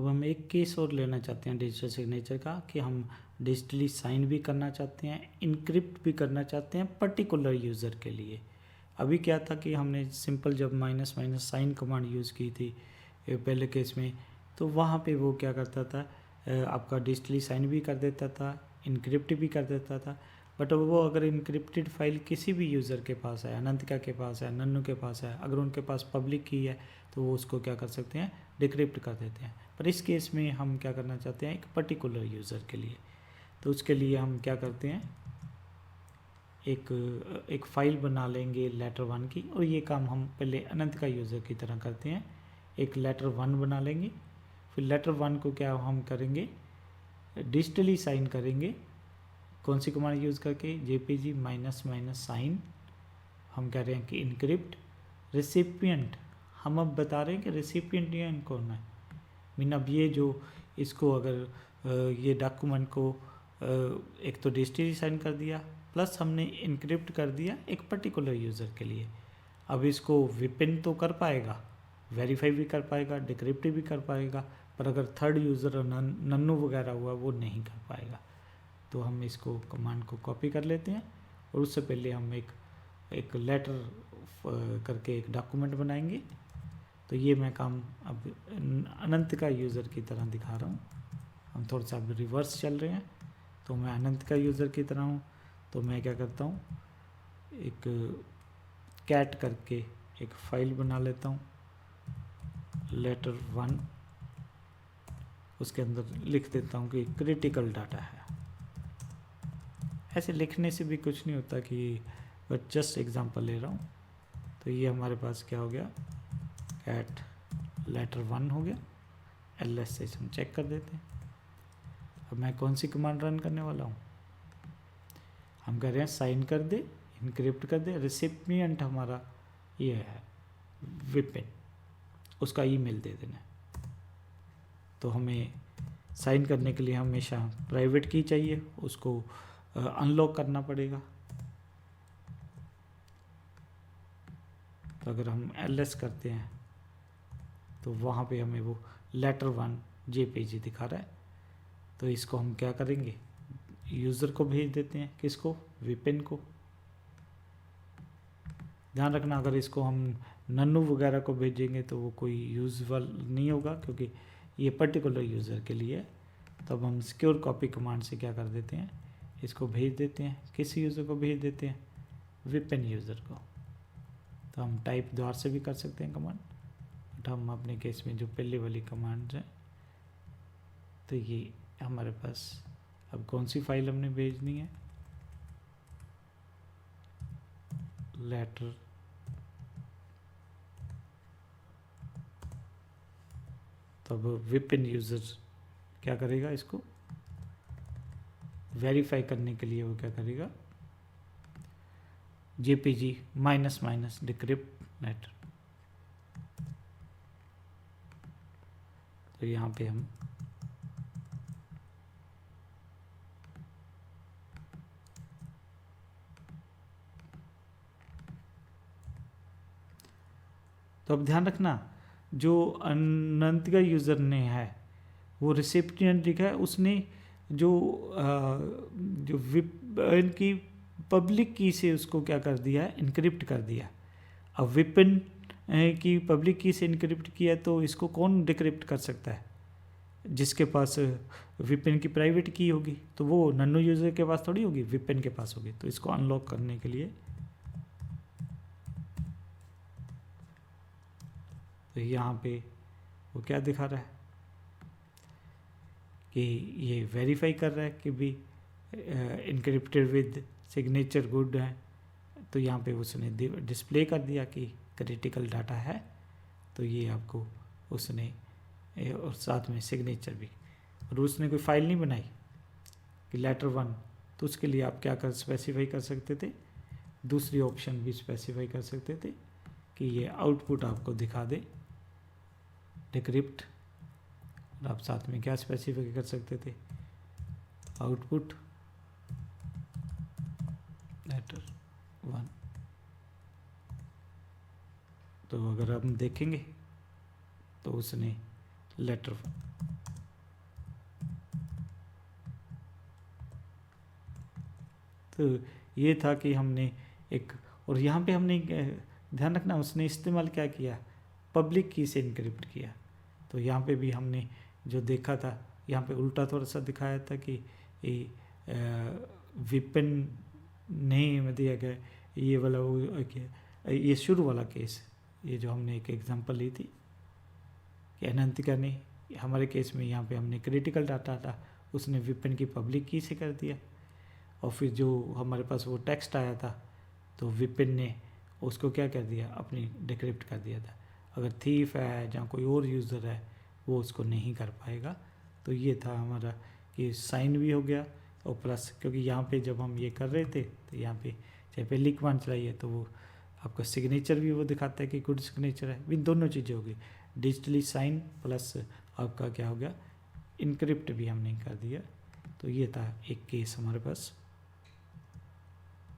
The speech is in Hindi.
अब हम एक केस और लेना चाहते हैं डिजिटल सिग्नेचर का कि हम डिजिटली साइन भी करना चाहते हैं, इनक्रिप्ट भी करना चाहते हैं पर्टिकुलर यूज़र के लिए। अभी क्या था कि हमने सिंपल जब minus minus sign command use की थी पहले केस में, तो वहाँ पे वो क्या करता था, आपका डिजिटली साइन भी कर देता था, इनक्रिप्ट भी कर देता था। बट वो अगर इनक्रिप्टेड फाइल किसी भी यूज़र के पास है, अनंतिका के पास है, नन्नू के पास है, अगर उनके पास पब्लिक की है तो वो उसको क्या कर सकते हैं, डिक्रिप्ट कर देते हैं। पर इस केस में हम क्या करना चाहते हैं, एक पर्टिकुलर यूज़र के लिए, तो उसके लिए हम क्या करते हैं, एक फ़ाइल बना लेंगे लेटर 1 की, और ये काम हम पहले अनंतिका यूज़र की तरह करते हैं। एक लेटर 1 बना लेंगे, फिर लेटर 1 को क्या हम करेंगे, डिजिटली साइन करेंगे। कौन सी कमांड यूज़ करके, जेपीजी माइनस माइनस साइन। हम कह रहे हैं कि इनक्रिप्ट रेसिपिएंट, हम अब बता रहे हैं कि रेसिपिएंट कौन है। मीन अब ये जो इसको अगर ये डॉक्यूमेंट को एक तो डिजिटली साइन कर दिया, प्लस हमने इनक्रिप्ट कर दिया एक पर्टिकुलर यूज़र के लिए। अब इसको विपिन तो कर पाएगा, वेरीफाई भी कर पाएगा, डिक्रिप्ट भी कर पाएगा, पर अगर थर्ड यूज़र नन्नू वगैरह हुआ वो नहीं कर पाएगा। तो हम इसको कमांड को कॉपी कर लेते हैं, और उससे पहले हम एक लेटर करके एक डॉक्यूमेंट बनाएंगे। तो ये मैं काम अब अनंतिका यूज़र की तरह दिखा रहा हूँ। हम थोड़ा सा अब रिवर्स चल रहे हैं, तो मैं अनंतिका यूज़र की तरह हूँ। तो मैं क्या करता हूँ, एक कैट करके एक फ़ाइल बना लेता हूँ लेटर 1, उसके अंदर लिख देता हूँ कि क्रिटिकल डाटा है। ऐसे लिखने से भी कुछ नहीं होता कि बट जस्ट एग्जांपल ले रहा हूँ। तो ये हमारे पास क्या हो गया, कैट लेटर 1 हो गया। एलएस से हम चेक कर देते हैं। अब मैं कौन सी कमांड रन करने वाला हूँ, हम कह रहे हैं साइन कर दे, इनक्रिप्ट कर दे। रिसिपिएंट हमारा ये है विपिन, उसका ईमेल दे देना। तो हमें साइन करने के लिए हमेशा प्राइवेट की चाहिए, उसको अनलॉक करना पड़ेगा। तो अगर हम एलएस करते हैं तो वहाँ पे हमें वो लेटर 1 जेपीजी दिखा रहा है। तो इसको हम क्या करेंगे, यूज़र को भेज देते हैं, किसको, विपिन को। ध्यान रखना अगर इसको हम नन्नू वगैरह को भेजेंगे तो वो कोई यूजफुल नहीं होगा, क्योंकि ये पर्टिकुलर यूज़र के लिए है। तब हम सिक्योर कॉपी कमांड से क्या कर देते हैं, इसको भेज देते हैं। किस यूज़र को भेज देते हैं, विपिन यूज़र को। तो हम टाइप द्वार से भी कर सकते हैं कमांड, बट हम अपने केस में जो पहले वाली कमांड है, तो ये हमारे पास अब कौन सी फाइल हमने भेजनी है, लेटर तो अब विपिन यूज़र क्या करेगा, इसको वेरीफाई करने के लिए वो क्या करेगा, JPG minus minus decrypt letter. तो यहाँ पे हम तो अब ध्यान रखना, जो अनंतिका यूज़र ने है वो रिसिपिएंट लिखा है, उसने जो जो विपिन की पब्लिक की से उसको क्या कर दिया है, इनक्रिप्ट कर दिया। अब विपिन की पब्लिक की से इनक्रिप्ट किया तो इसको कौन डिक्रिप्ट कर सकता है, जिसके पास विपिन की प्राइवेट की होगी। तो वो नन्नू यूज़र के पास थोड़ी होगी, विपिन के पास होगी। तो इसको अनलॉक करने के लिए तो यहाँ पे वो क्या दिखा रहा है कि ये वेरीफाई कर रहा है कि भी इनक्रिप्टेड विद सिग्नेचर गुड है। तो यहाँ पे उसने डिस्प्ले कर दिया कि क्रिटिकल डाटा है। तो ये आपको उसने और साथ में सिग्नेचर भी, और उसने कोई फाइल नहीं बनाई कि लेटर 1, तो उसके लिए आप क्या कर स्पेसिफाई कर सकते थे, दूसरी ऑप्शन भी स्पेसिफाई कर सकते थे कि ये आउटपुट आपको दिखा दे डिक्रिप्ट। और आप साथ में क्या स्पेसिफाई कर सकते थे, आउटपुट लेटर 1। तो अगर हम देखेंगे तो उसने लेटर। तो ये था कि हमने एक, और यहाँ पे हमने ध्यान रखना उसने इस्तेमाल क्या किया, पब्लिक की से इनक्रिप्ट किया। तो यहाँ पे भी हमने जो देखा था, यहाँ पे उल्टा थोड़ा सा दिखाया था कि विपिन नहीं में दिया गया ये वाला वो ये शुरू वाला केस, ये जो हमने एक एग्जांपल ली थी कि अनंतिका ने, हमारे केस में यहाँ पे हमने क्रिटिकल डाटा था, उसने विपिन की पब्लिक की से कर दिया। और फिर जो हमारे पास वो टेक्स्ट आया था तो विपिन ने उसको क्या कर दिया, अपनी डिक्रिप्ट कर दिया था। अगर थीफ है या कोई और यूज़र है वो उसको नहीं कर पाएगा। तो ये था हमारा कि साइन भी हो गया और प्लस, क्योंकि यहाँ पे जब हम ये कर रहे थे तो यहाँ पे चाहे पहली कमांड चलाइए तो वो आपका सिग्नेचर भी वो दिखाता है कि गुड सिग्नेचर है। इन दोनों चीज़ें हो गई, डिजिटली साइन प्लस आपका क्या हो गया, इनक्रिप्ट भी हमने कर दिया। तो ये था एक केस हमारे पास।